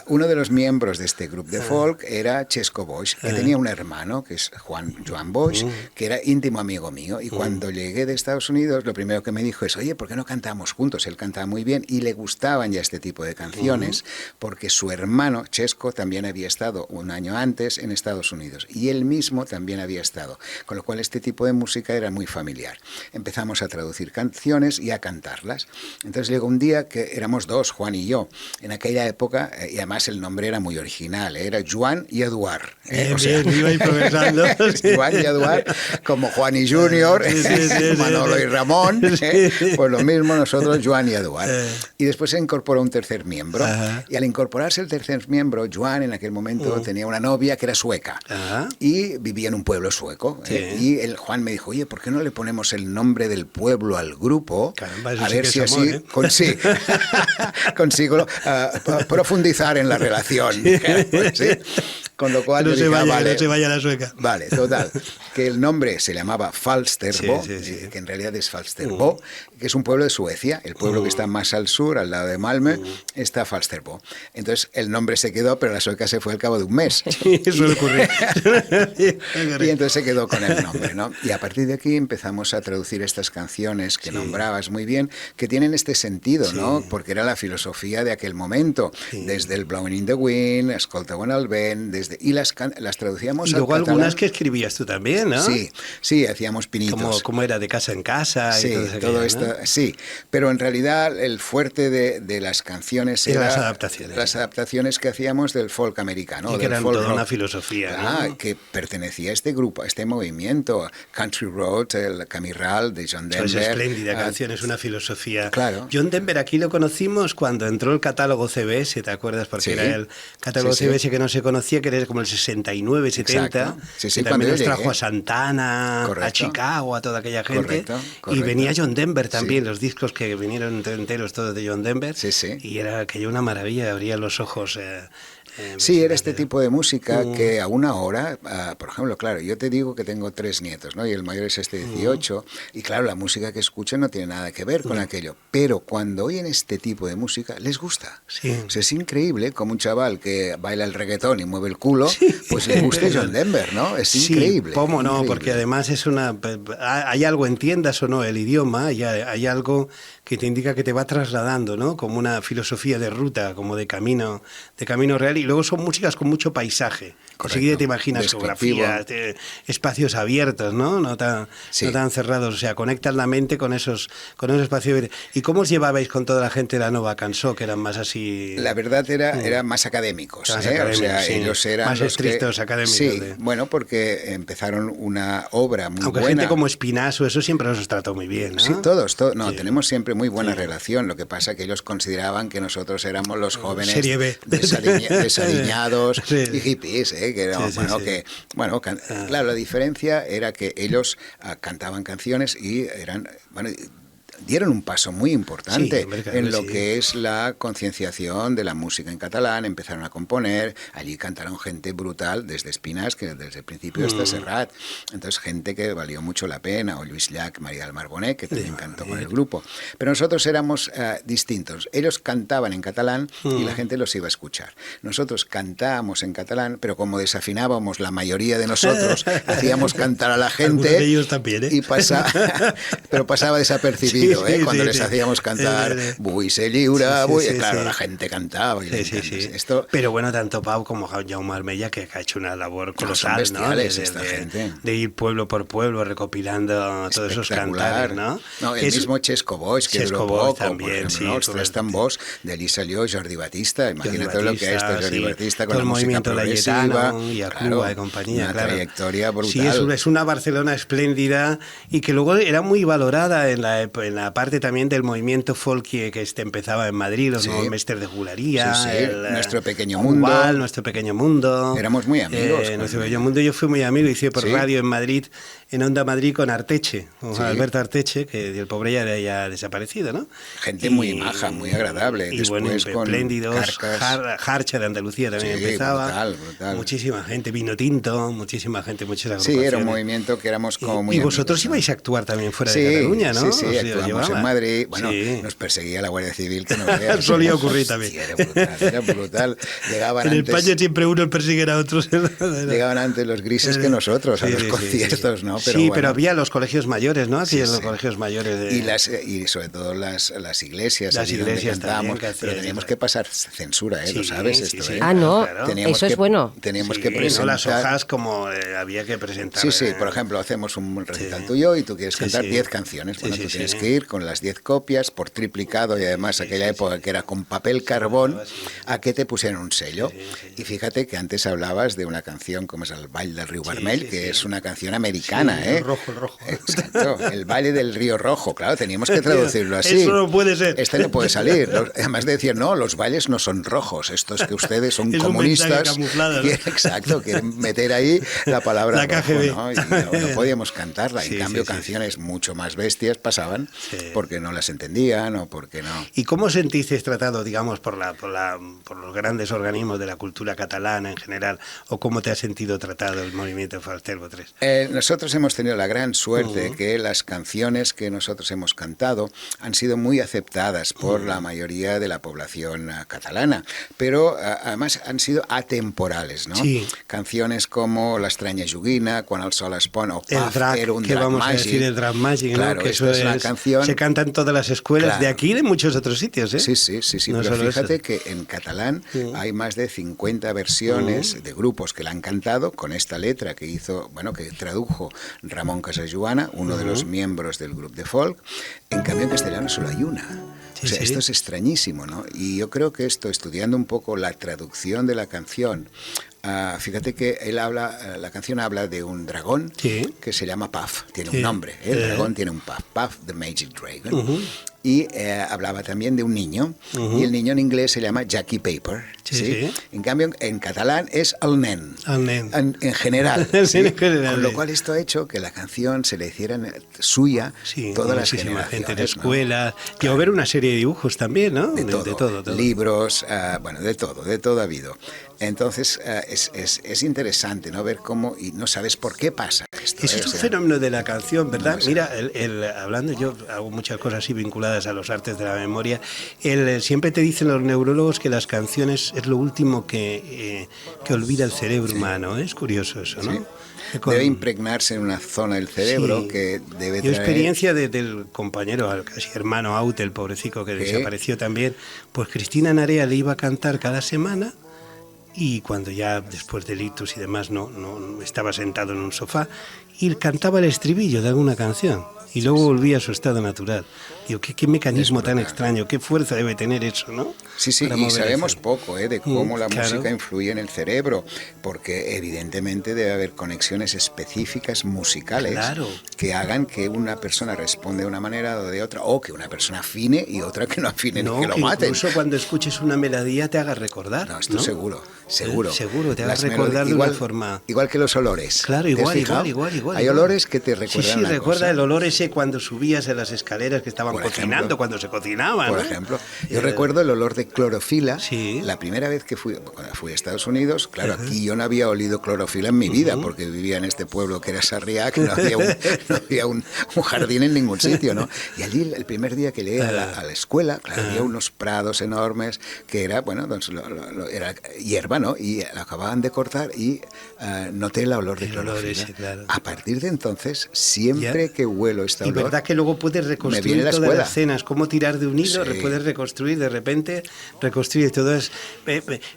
Uno de los miembros de este grupo de folk era Chesco Boix, que tenía un hermano, que es Joan Boix, que era íntimo amigo mío. Y cuando llegué de Estados Unidos, lo primero que me dijo es, oye, ¿por qué no cantamos juntos? Él cantaba muy bien y le gustaban ya este tipo de canciones, porque su hermano, Chesco, también había estado un año antes en Estados Unidos y él mismo también había estado, con lo cual este tipo de música era muy familiar. Empezamos a traducir canciones y a cantarlas. Entonces llegó un día que éramos dos, Juan y yo, en aquella época, y además el nombre era muy original, era Joan y Eduard. Iba improvisando. Joan y Eduard, como Juan y Junior, Manolo y Ramón, pues lo mismo nosotros, Joan y Eduard. Y después se incorporó un tercer miembro, y al incorporarse el tercer miembro, Joan en aquel momento tenía una novia que era sueca, y vivía en un pueblo sueco, y Juan me dijo, oye, ¿por qué no le ponemos el nombre del pueblo al grupo? Caramba, a ver si así consigo profundizar en la relación. ¿Sí? Con lo cual no se vaya la sueca. Vale, total. Que el nombre se llamaba Falsterbo, que en realidad es Falsterbo, que es un pueblo de Suecia. El pueblo que está más al sur, al lado de Malmö, está Falsterbo. Entonces el nombre se quedó, pero la sueca se fue al cabo de un mes. Suele ocurrir. Y entonces se quedó con el nombre, ¿no? Y a partir de aquí empezamos a traducir estas canciones que nombrabas muy bien, que tienen este sentido, ¿no? Porque era la filosofía de aquel momento, desde el Blowing in the Wind, Escolta con el vent, y las traducíamos y luego al algunas catalán. que escribías tú también, ¿no? Sí, hacíamos pinitos. Como era de casa en casa. Sí, y todo esto, ¿no? Sí, pero en realidad el fuerte de las canciones era las adaptaciones. Las adaptaciones que hacíamos del folk americano. Y que del eran folk toda rock. una filosofía, ¿no? Que pertenecía a este grupo, a este movimiento. Country Road, el Camirral de John Denver. Es espléndida canción, es una filosofía. Claro. John Denver aquí lo conocimos cuando entró el catálogo CBS, ¿te acuerdas? Porque era el catálogo CBS que no se conocía, que era como el 69, 70. Sí, también nos trajo a Santana, a Chicago, a toda aquella gente. Correcto. Y venía John Denver también, los discos que vinieron enteros todos de John Denver. Y era aquello una maravilla, abría los ojos. Sí, era este tipo de música que aún ahora, por ejemplo, claro, yo te digo que tengo 3 nietos, ¿no? Y el mayor es 18, y claro, la música que escuchan no tiene nada que ver con aquello, pero cuando oyen este tipo de música, les gusta. O sea, es increíble como un chaval que baila el reggaetón y mueve el culo, pues le guste John Denver, ¿no? Es increíble. ¿Cómo no? Increíble. Porque además es hay algo, entiendas o no el idioma, hay algo que te indica que te va trasladando, ¿no? Como una filosofía de ruta, como de camino real. Y luego son músicas con mucho paisaje. Correcto. Enseguida te imaginas Descriptivo. geografía, espacios abiertos, ¿no? No tan cerrados, o sea, conectas la mente con esos espacios. ¿Y cómo os llevabais con toda la gente de la Nova Cançó, que eran más así? La verdad era más académicos, Más ¿eh? académicos, O sea, sí. ellos eran Más los estrictos, académicos, Sí, de- bueno, porque empezaron una obra muy Aunque buena. gente como Espinazo, eso siempre os trató muy bien, ¿no? Sí, todos. No, Sí. tenemos siempre muy buena relación. Lo que pasa que ellos consideraban que nosotros éramos los jóvenes Serie B. desaliñados Sí. y hippies, que éramos, Sí, sí, sí. claro, la diferencia era que ellos cantaban canciones y eran, dieron un paso muy importante Sí, hombre, claro en que lo sí. que es la concienciación de la música en catalán. Empezaron a componer, allí cantaron gente brutal, desde Espinas, que desde el principio hasta Serrat. Entonces, gente que valió mucho la pena, o Lluís Llach, María del Mar Bonet, que también cantó con el grupo. Pero nosotros éramos distintos. Ellos cantaban en catalán y la gente los iba a escuchar. Nosotros cantábamos en catalán, pero como desafinábamos la mayoría de nosotros, hacíamos cantar a la gente. Algunos de ellos también, ¿eh? Pero pasaba desapercibido. Sí, sí, cuando sí, les sí. hacíamos cantar Vull ser lliure, claro, la gente cantaba. Y Sí. Esto, Pero bueno, tanto Pau como Jaume Armella, que ha hecho una labor colosal, son ¿no? bestiales esta gente. De ir pueblo por pueblo recopilando todos esos espectacular. cantares, ¿no? El mismo Chesco Boix, que Chesco duró Boix poco, también, por ejemplo, sí, ¿no? Els Tres Tambors, de allí salió Jordi Batista. Imagínate lo que es este Jordi Batista con todo la el música movimiento progresiva. Layetano y Acuba de compañía, una claro. trayectoria brutal. Sí, es una Barcelona espléndida y que luego era muy valorada en la parte también del movimiento folk que empezaba en Madrid, los nuevos mestres de juglaría, Nuestro Pequeño Cumbal, Mundo. Nuestro Pequeño Mundo. Éramos muy amigos. Nuestro Pequeño Mundo, yo fui muy amigo, hice por radio en Madrid, en Onda Madrid con Arteche, con Alberto Arteche, que el pobre ya era ya desaparecido, ¿no? Gente muy maja, muy agradable. Y Después bueno, con espléndidos, Carcas. Jarcha de Andalucía también empezaba. Brutal. Muchísima gente, Vino Tinto, muchísima gente, muchas agrupaciones. Sí, era un movimiento que éramos como muy Y vosotros amigos, ¿no? ibais a actuar también fuera de Cataluña, ¿no? Sí, Os actuamos llevaba. en Madrid. Bueno, Sí. nos perseguía la Guardia Civil, que no veas. Solía ocurrir también. Sí, era brutal. Llegaban En antes, España siempre unos persiguen a otros. llegaban antes los grises que nosotros a los conciertos, ¿no? Pero bueno. pero había los colegios mayores, ¿no? Aquellos los colegios mayores de... Y sobre todo las iglesias, Las allí donde iglesias cantábamos, también, que pero hacían teníamos eso. que pasar censura, lo Sí, sabes sí, esto, sí. ¿eh? Ah, no, Claro. eso es bueno. Teníamos Sí, que presentar... ¿no? Las hojas como había que presentar. Sí, por ejemplo, hacemos un recital tuyo y tú quieres cantar 10 canciones. Bueno, tú tienes que ir con las 10 copias por triplicado y además aquella época que era con papel carbón, a que te pusieran un sello. Y fíjate que antes hablabas de una canción como es El Vall del Río Vermell, que es una canción americana, Sí, ¿eh? el rojo. Exacto, El Valle del Río Rojo, claro, teníamos que traducirlo así. Eso no puede ser. Este no puede salir. Además de decir, no, los valles no son rojos, esto es que ustedes son Es un comunistas. mensaje camuflado, ¿no? Exacto, quieren meter ahí la palabra La rojo, KGB. ¿no? Y no podíamos cantarla. Sí, En cambio, sí, sí. canciones mucho más bestias pasaban Sí. porque no las entendían o porque no. ¿Y cómo os sentisteis tratado, digamos, por los grandes organismos de la cultura catalana en general? ¿O cómo te has sentido tratado el movimiento Falsterbo 3? Nosotros hemos tenido la gran suerte que las canciones que nosotros hemos cantado han sido muy aceptadas por la mayoría de la población catalana, pero además han sido atemporales, ¿no? Sí. Canciones como La estranya joguina, Quan el sol es pon, o El Paf, drag, era un que drag vamos magic. a decir el drag magic, ¿no? Claro, Que esta eso es una canción... se canta en todas las escuelas Claro. de aquí y de muchos otros sitios, ¿eh? Sí, No pero solo fíjate eso. que en catalán hay más de 50 versiones de grupos que la han cantado con esta letra que hizo, bueno, que tradujo Ramón Casajuana, uno de los miembros del grupo de folk. En cambio, en castellano solo hay una. Sí, O sea, sí. esto es extrañísimo, ¿no? Y yo creo que esto, estudiando un poco la traducción de la canción, fíjate que la canción habla de un dragón Sí. que se llama Puff, tiene Sí. un nombre, ¿eh? El dragón tiene un Puff the Magic Dragon. Y hablaba también de un niño, y el niño en inglés se llama Jackie Paper. Sí, ¿sí? sí. En cambio, en catalán es el nen. El nen. En general. Sí, en general, Con lo sí. cual esto ha hecho que la canción se le hiciera suya Sí, todas las muchísima generaciones. gente en ¿no? escuelas. Llegó a ver una serie de dibujos también, ¿no? De todo, todo. libros, bueno, de todo ha habido. Entonces es interesante, ¿no? Ver cómo, y no sabes por qué pasa esto. Eso es un O sea, fenómeno de la canción, ¿verdad? No sé. Mira, hablando, yo hago muchas cosas así vinculadas a los artes de la memoria. Siempre te dicen los neurólogos que las canciones es lo último que olvida el cerebro humano. Es curioso eso, ¿no? Sí. Que con- Debe impregnarse en una zona del cerebro Sí. que debe Yo traer... experiencia del compañero, casi hermano Aute, el pobrecico que ¿Qué? desapareció también, pues Cristina Narea le iba a cantar cada semana y cuando ya después del ictus y demás no estaba sentado en un sofá y cantaba el estribillo de alguna canción y luego volvía a su estado natural. Digo, qué mecanismo tan extraño, qué fuerza debe tener eso, ¿no? Sí, sí, Para y mover sabemos eso. poco de cómo la claro. música influye en el cerebro, porque evidentemente debe haber conexiones específicas musicales Claro. que hagan que una persona responda de una manera o de otra, o que una persona afine y otra que no afine ni que lo maten. Incluso cuando escuches una melodía te haga recordar. No, esto seguro. Seguro, te haga Las recordar de igual, una forma... Igual que los olores. Claro, ¿Te has igual. Hay olores que te recuerdan Sí, una recuerda cosa. el olor ese cuando subías en las escaleras que estaban Por cocinando, ejemplo. cuando se cocinaban. Por ¿no? ejemplo, yo recuerdo el olor de clorofila. Sí. La primera vez que cuando fui a Estados Unidos, claro, aquí yo no había olido clorofila en mi vida, porque vivía en este pueblo que era Sarriá, que no había un jardín en ningún sitio, ¿no? Y allí, el primer día que llegué a la escuela, claro, había unos prados enormes que era, bueno, era hierba, ¿no? Y lo acababan de cortar y noté el olor de El olor clorofila. ese, claro. A partir de entonces, siempre que huelo este Y olor... verdad que luego puedes me viene reconstruir la todas escuela. las escenas, cómo tirar de un hilo, Sí. puedes reconstruir, de repente reconstruir todo.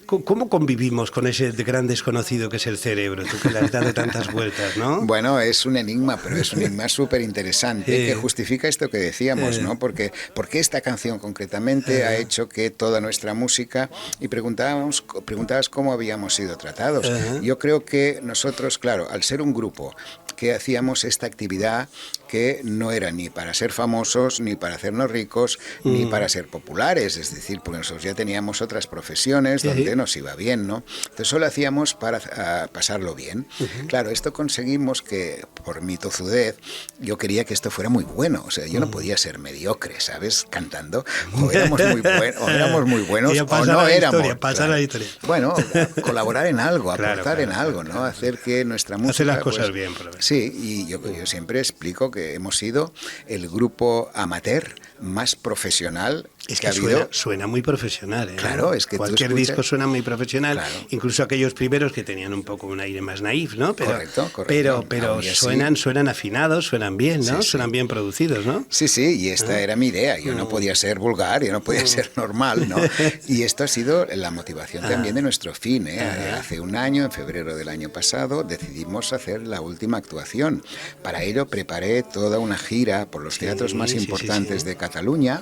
¿Cómo convivimos con ese gran desconocido que es el cerebro? Tú que le has dado tantas vueltas, ¿no? Bueno, es un enigma, pero es un enigma súper interesante Sí. que justifica esto que decíamos, ¿no? Porque esta canción concretamente ha hecho que toda nuestra música, y preguntabas cómo habíamos sido tratados. Yo creo que nosotros, claro, al ser un grupo que hacíamos esta actividad que no era ni para ser famosos, ni para hacernos ricos, ni para ser populares, es decir, porque nosotros ya teníamos otras profesiones donde nos iba bien, ¿no? Entonces solo hacíamos para pasarlo bien. Claro, esto conseguimos que, por mi tozudez, yo quería que esto fuera muy bueno, o sea, yo no podía ser mediocre, ¿sabes? Cantando, o éramos muy buenos, o no éramos. Pasar la historia. Bueno, colaborar en algo, aportar Claro, en algo, ¿no? Hacer que nuestra música... Hacer las cosas pues, bien, por lo menos. Sí, y yo siempre explico que hemos sido el grupo amateur más profesional Es que que ha habido. suena muy profesional, ¿eh? Claro, es que tú cualquier escuchas- disco suena muy profesional, Claro. incluso aquellos primeros que tenían un poco un aire más naif, ¿no? Correcto. Pero Aún y así- suenan afinados, suenan bien, ¿no? Sí, sí. Suenan bien producidos, ¿no? Sí, y esta era mi idea. Yo no podía ser vulgar, yo no podía ser normal, ¿no? Y esto ha sido la motivación también de nuestro fin, ¿eh? Hace un año, en febrero del año pasado, decidimos hacer la última actuación. Para ello preparé toda una gira por los teatros más importantes de Cataluña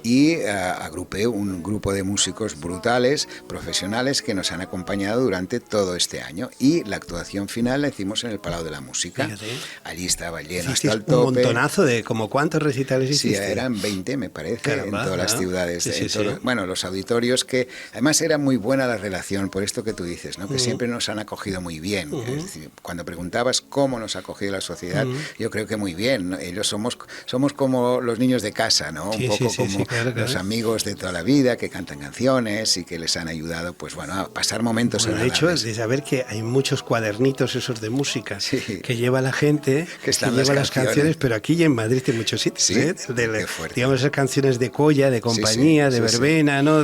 y agrupé un grupo de músicos brutales, profesionales, que nos han acompañado durante todo este año. Y la actuación final la hicimos en el Palau de la Música. Fíjate. Allí estaba lleno Hicisteis hasta el un tope. montonazo de, ¿como cuántos recitales Sí, hiciste? eran 20, me parece, Caramba, en todas las ¿no? ciudades. Sí, en sí, todos sí. los- bueno, los auditorios que... Además era muy buena la relación, por esto que tú dices, ¿no? Que siempre nos han acogido muy bien. Es decir, cuando preguntabas cómo nos ha acogido la sociedad, yo creo que muy bien, ¿no? Ellos somos como los niños de casa, ¿no? Sí, Un poco sí, como claro. los amigos de toda la vida que cantan canciones y que les han ayudado, pues bueno, a pasar momentos Bueno, de hecho, agradables. es de saber que hay muchos cuadernitos esos de música Sí. que lleva la gente, Que están lleva las las canciones, pero aquí y en Madrid hay muchos sitios, Sí, ¿eh? qué fuerte. Digamos, esas canciones de colla, de compañía, sí, de sí. verbena, ¿no?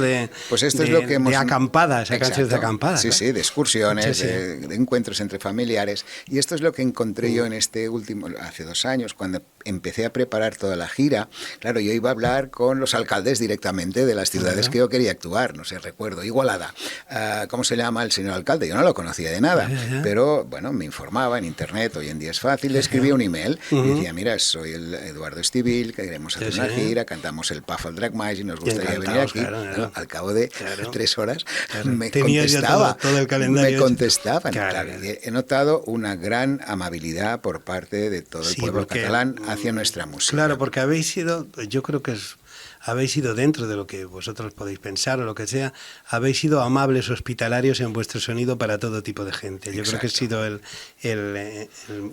Pues esto es lo que hemos... De acampada, esas canciones de Exacto. acampada. Sí, ¿no? sí, de excursiones, Sí, sí. de encuentros entre familiares. Y esto es lo que encontré yo en este último, hace 2 años, cuando empecé a preparar toda la gira. Claro, yo iba a hablar con los alcaldes directamente de las ciudades que yo quería actuar. No sé, recuerdo, Igualada. ¿Cómo se llama el señor alcalde? Yo no lo conocía de nada, pero bueno, me informaba en internet, hoy en día es fácil, le escribía un email y decía, mira, soy el Eduardo Estivil, que queremos hacer una gira, cantamos el Puff al Drag Magic, nos gustaría venir aquí. Claro. Al cabo de 3 horas me Tenía ya contestaba. todo el calendario Me hecho. contestaban. Claro. Claro, y he notado una gran amabilidad por parte de todo el Sí, pueblo porque, catalán hacia nuestra música. Claro, porque habéis sido, yo creo que habéis sido dentro de lo que vosotros podéis pensar o lo que sea, habéis sido amables, hospitalarios en vuestro sonido para todo tipo de gente. Yo creo que ha sido el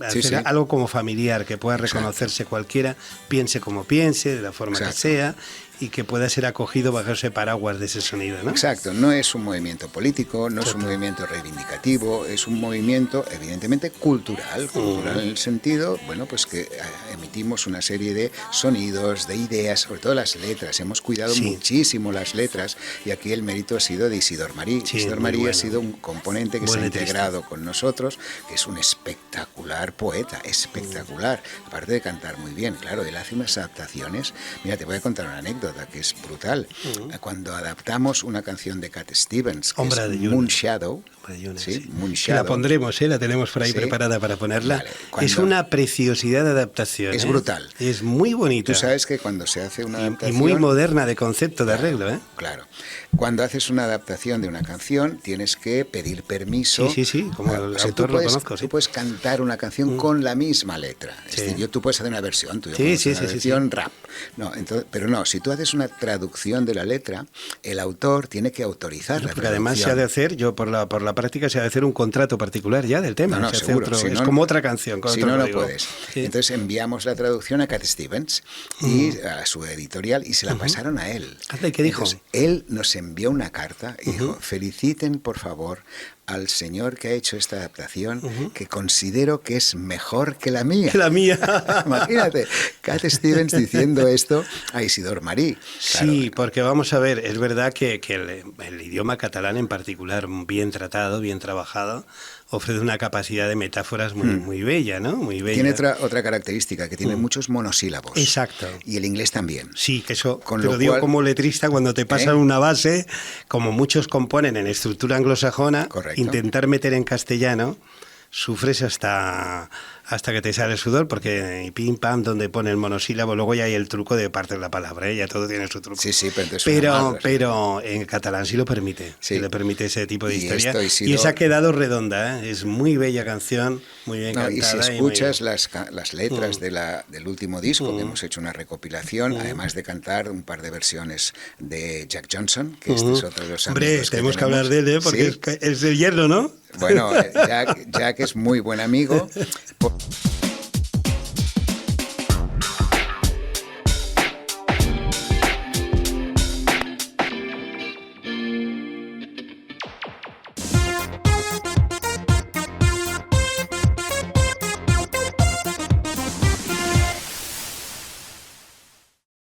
hacer sí. algo como familiar, que pueda reconocerse cualquiera, piense como piense, de la forma que sea, y que pueda ser acogido bajo ese paraguas de ese sonido, ¿no? Exacto, no es un movimiento político, no es un movimiento reivindicativo, es un movimiento evidentemente cultural en el sentido, bueno, pues que emitimos una serie de sonidos, de ideas, sobre todo las letras. letras, hemos cuidado Sí. muchísimo las letras, y aquí el mérito ha sido de Isidor Marí. Sí, Isidor muy Marí bueno. ha sido un componente que Buen se ha letrista. integrado con nosotros, que es un espectacular poeta, espectacular, aparte de cantar muy bien, claro, él hace unas adaptaciones. Mira, te voy a contar una anécdota que es brutal. Cuando adaptamos una canción de Cat Stevens, que Sombra es de Yuna. Moon Shadow, Sí. ¿sí? Moon Que la Shadow, pondremos, la tenemos por ahí Sí. preparada para ponerla. Vale, Es cuando- una preciosidad de adaptación. Es brutal. Es muy bonita. tú sabes que cuando se hace una Y adaptación... muy moderna de concepto, de arreglo, ¿eh? Claro. Cuando haces una adaptación de una canción, tienes que pedir permiso. Sí, como el O sea, autor tú lo puedes, conozco, sí. tú puedes cantar una canción con la misma letra. Es Sí. decir, tú puedes hacer una versión, tú Sí, puedes sí, hacer una sí, versión rap. No, entonces, pero no, si tú haces una traducción de la letra, el autor tiene que autorizar la Porque además se ha traducción. de hacer, yo por la práctica, se ha de hacer un contrato particular ya del tema. No, Se hace seguro. otro- Si es no, como otra canción. Con Si otro no, no código. puedes. Sí. Entonces enviamos la traducción a Cat Stevens y a su editorial, y se la pasaron a él. Anda, ¿y qué dijo? Entonces, él nos envió una carta y dijo: feliciten, por favor, al señor que ha hecho esta adaptación, que considero que es mejor que la mía. La mía. Imagínate, Cat Stevens diciendo esto a Isidor Marí. Claro, Sí, porque vamos a ver, es verdad que el idioma catalán en particular, bien tratado, bien trabajado, ofrece una capacidad de metáforas muy bella, ¿no? Muy bella. tiene otra característica, que tiene muchos monosílabos. Exacto. Y el inglés también. Sí, que eso Con te lo lo digo cual- como letrista, cuando te pasan una base, como muchos componen en estructura anglosajona, Correcto. intentar meter en castellano, sufres hasta que te sale el sudor, porque pim pam, donde pone el monosílabo, luego ya hay el truco de partir la palabra, ya todo tiene su truco. Sí, pero entonces suena mal, ¿sí? pero en catalán sí lo permite, Sí. sí le permite ese tipo de Y historia. esto, Y Isidor- esa ha quedado redonda, ¿eh? Es muy bella canción, muy bien No, y si cantada. escuchas muy- las letras del último disco, que hemos hecho una recopilación, además de cantar un par de versiones de Jack Johnson, que este es otro de los Hombre, amigos tenemos que tenemos. hablar de él, ¿eh? Porque Sí. es el hierro, ¿no? Bueno, Jack es muy buen amigo.